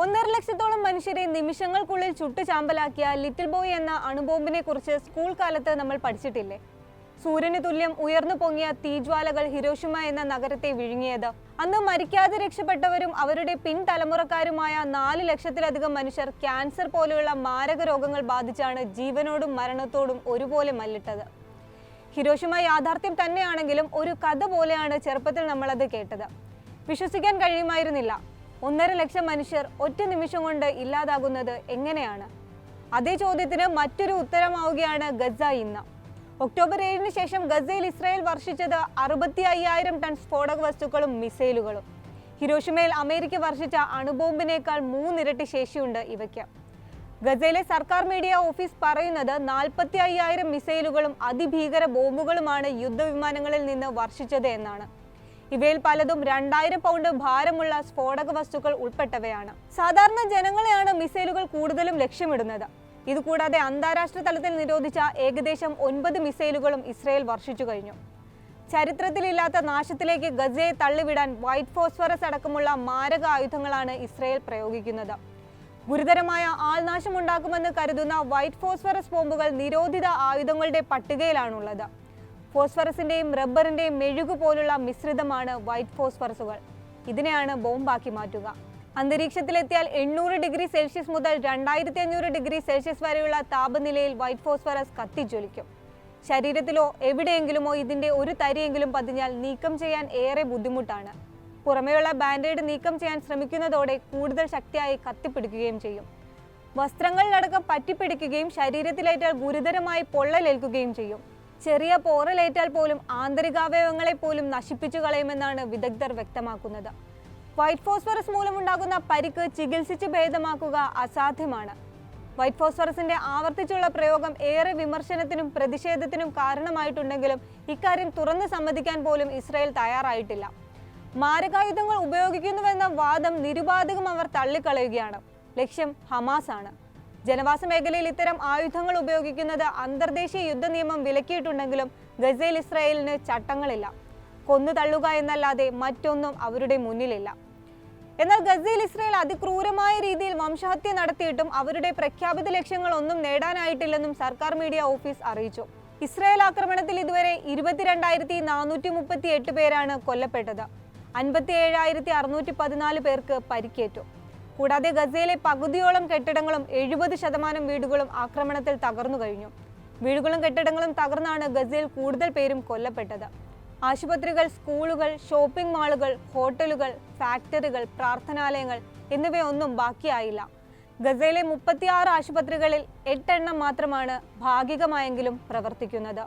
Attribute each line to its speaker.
Speaker 1: 1.5 ലക്ഷത്തോളം മനുഷ്യരെ നിമിഷങ്ങൾക്കുള്ളിൽ ചുട്ടുചാമ്പലാക്കിയ ലിറ്റിൽ ബോയ് എന്ന അണുബോംബിനെ കുറിച്ച് സ്കൂൾ കാലത്ത് നമ്മൾ പഠിച്ചിട്ടില്ലേ? സൂര്യന് തുല്യം ഉയർന്നു പൊങ്ങിയ തീജ്വാലകൾ ഹിരോഷിമ എന്ന നഗരത്തെ വിഴുങ്ങിയത്. അന്ന് മരിക്കാതെ രക്ഷപ്പെട്ടവരും അവരുടെ പിൻതലമുറക്കാരുമായ 4 ലക്ഷത്തിലധികം മനുഷ്യർ ക്യാൻസർ പോലെയുള്ള മാരക രോഗങ്ങൾ ബാധിച്ചാണ് ജീവനോടും മരണത്തോടും ഒരുപോലെ മല്ലിട്ടത്. ഹിരോഷിമ യാഥാർത്ഥ്യം തന്നെയാണെങ്കിലും ഒരു കഥ പോലെയാണ് ചെറുപ്പത്തിൽ നമ്മളത് കേട്ടത്. വിശ്വസിക്കാൻ കഴിയുമായിരുന്നില്ല. 1.5 ലക്ഷം മനുഷ്യർ ഒറ്റ നിമിഷം കൊണ്ട് ഇല്ലാതാകുന്നത് എങ്ങനെയാണ്? അതേ ചോദ്യത്തിന് മറ്റൊരു ഉത്തരമാവുകയാണ് ഗസ ഇന്ന്. ഒക്ടോബർ 7-ന് ശേഷം ഗസയിൽ ഇസ്രായേൽ വർഷിച്ചത് 65,000 ടൺ സ്ഫോടക വസ്തുക്കളും മിസൈലുകളും. ഹിരോഷിമയിൽ അമേരിക്ക വർഷിച്ച അണുബോംബിനേക്കാൾ 3 ഇരട്ടി ശേഷിയുണ്ട് ഇവയ്ക്ക്. ഗസയിലെ സർക്കാർ മീഡിയ ഓഫീസ് പറയുന്നത് 45,000 മിസൈലുകളും അതിഭീകര ബോംബുകളുമാണ് യുദ്ധവിമാനങ്ങളിൽ നിന്ന് വർഷിച്ചത് എന്നാണ്. ഇവയിൽ പലതും 2000 പൗണ്ട് ഭാരമുള്ള സ്ഫോടക വസ്തുക്കൾ ഉൾപ്പെട്ടവയാണ്. സാധാരണ ജനങ്ങളെയാണ് മിസൈലുകൾ കൂടുതലും ലക്ഷ്യമിടുന്നത്. ഇതുകൂടാതെ അന്താരാഷ്ട്ര തലത്തിൽ നിരോധിച്ച ഏകദേശം 9 മിസൈലുകളും ഇസ്രായേൽ വർഷിച്ചു കഴിഞ്ഞു. ചരിത്രത്തിലില്ലാത്ത നാശത്തിലേക്ക് ഗസയെ തള്ളിവിടാൻ വൈറ്റ് ഫോസ്ഫറസ് അടക്കമുള്ള മാരക ആയുധങ്ങളാണ് ഇസ്രായേൽ പ്രയോഗിക്കുന്നത്. ഗുരുതരമായ ആൾനാശമുണ്ടാക്കുമെന്ന് കരുതുന്ന വൈറ്റ് ഫോസ്ഫറസ് ബോംബുകൾ നിരോധിത ആയുധങ്ങളുടെ പട്ടികയിലാണുള്ളത്. ഫോസ്ഫറസിന്റെയും റബ്ബറിന്റെയും മെഴുകു പോലുള്ള മിശ്രിതമാണ് വൈറ്റ് ഫോസ്ഫറസുകൾ. ഇതിനെയാണ് ബോംബാക്കി മാറ്റുക. അന്തരീക്ഷത്തിലെത്തിയാൽ 800 ഡിഗ്രി സെൽഷ്യസ് മുതൽ 2500 ഡിഗ്രി സെൽഷ്യസ് വരെയുള്ള താപനിലയിൽ വൈറ്റ് ഫോസ്ഫറസ് കത്തിജ്വലിക്കും. ശരീരത്തിലോ എവിടെയെങ്കിലുമോ ഇതിന്റെ ഒരു തരിയെങ്കിലും പതിഞ്ഞാൽ നീക്കം ചെയ്യാൻ ഏറെ ബുദ്ധിമുട്ടാണ്. പുറമെയുള്ള ബാൻഡേഡ് നീക്കം ചെയ്യാൻ ശ്രമിക്കുന്നതോടെ കൂടുതൽ ശക്തിയായി കത്തിപ്പിടിക്കുകയും ചെയ്യും. വസ്ത്രങ്ങളിലടക്കം പറ്റിപ്പിടിക്കുകയും ശരീരത്തിലേറ്റാൽ ഗുരുതരമായി പൊള്ളലേൽക്കുകയും ചെയ്യും. ചെറിയ പോറലേറ്റാൽ പോലും ആന്തരികാവയവങ്ങളെ പോലും നശിപ്പിച്ചു കളയുമെന്നാണ് വിദഗ്ധർ വ്യക്തമാക്കുന്നത്. വൈറ്റ് ഫോസ്ഫറസ് മൂലമുണ്ടാകുന്ന പരിക്ക് ചികിത്സിച്ച് ഭേദമാക്കുക അസാധ്യമാണ്. വൈറ്റ് ഫോസ്ഫറസിന്റെ ആവർത്തിച്ചുള്ള പ്രയോഗം ഏറെ വിമർശനത്തിനും പ്രതിഷേധത്തിനും കാരണമായിട്ടുണ്ടെങ്കിലും ഇക്കാര്യം തുറന്ന് സമ്മതിക്കാൻ പോലും ഇസ്രായേൽ തയ്യാറായിട്ടില്ല. മാരകായുധങ്ങൾ ഉപയോഗിക്കുന്നുവെന്ന വാദം നിരുപാധികം അവർ തള്ളിക്കളയുകയാണ്. ലക്ഷ്യം ഹമാസ് ആണ്. ജനവാസ മേഖലയിൽ ഇത്തരം ആയുധങ്ങൾ ഉപയോഗിക്കുന്നത് അന്തർദേശീയ യുദ്ധ നിയമം വിലക്കിയിട്ടുണ്ടെങ്കിലും ഗസയിൽ ഇസ്രായേലിന് ചട്ടങ്ങളില്ല. കൊന്നു തള്ളുക എന്നല്ലാതെ മറ്റൊന്നും അവരുടെ മുന്നിലില്ല. എന്നാൽ ഗസയിൽ ഇസ്രായേൽ അതിക്രൂരമായ രീതിയിൽ വംശഹത്യ നടത്തിയിട്ടും അവരുടെ പ്രഖ്യാപിത ലക്ഷ്യങ്ങളൊന്നും നേടാനായിട്ടില്ലെന്നും സർക്കാർ മീഡിയ ഓഫീസ് അറിയിച്ചു. ഇസ്രായേൽ ആക്രമണത്തിൽ ഇതുവരെ 22,438 പേരാണ് കൊല്ലപ്പെട്ടത്. 57,614 പേർക്ക് പരിക്കേറ്റു. കൂടാതെ ഗസയിലെ പകുതിയോളം കെട്ടിടങ്ങളും 70% വീടുകളും ആക്രമണത്തിൽ തകർന്നു കഴിഞ്ഞു. വീടുകളും കെട്ടിടങ്ങളും തകർന്നാണ് ഗസയിൽ കൂടുതൽ പേരും കൊല്ലപ്പെട്ടത്. ആശുപത്രികൾ, സ്കൂളുകൾ, ഷോപ്പിംഗ് മാളുകൾ, ഹോട്ടലുകൾ, ഫാക്ടറികൾ, പ്രാർത്ഥനാലയങ്ങൾ എന്നിവയൊന്നും ബാക്കിയായില്ല. ഗസയിലെ 36 ആശുപത്രികളിൽ 8 എണ്ണം മാത്രമാണ് ഭാഗികമായെങ്കിലും പ്രവർത്തിക്കുന്നത്.